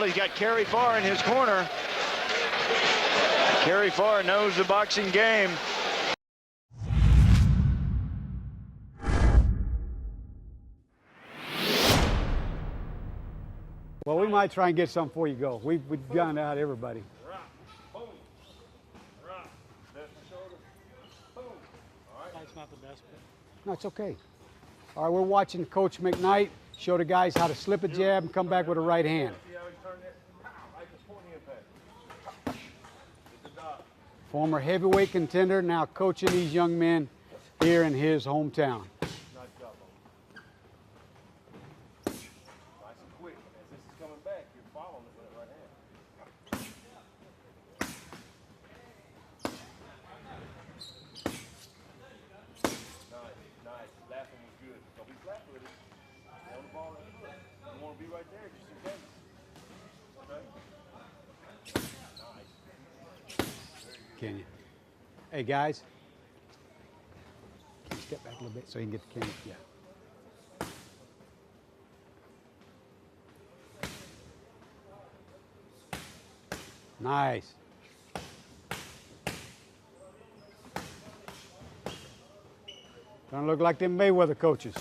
Well, he's got Kerry Farr in his corner. Kerry Farr knows the boxing game. Well, we might try and get something before you go. We've gone out everybody. That's not the best. No, it's okay. All right, we're watching Coach McKnight show the guys how to slip a jab and come back with a right hand. Former heavyweight contender, now coaching these young men here in his hometown. Can you? Hey guys, step back a little bit so you can get the camera. Yeah. Nice. Don't look like them Mayweather coaches.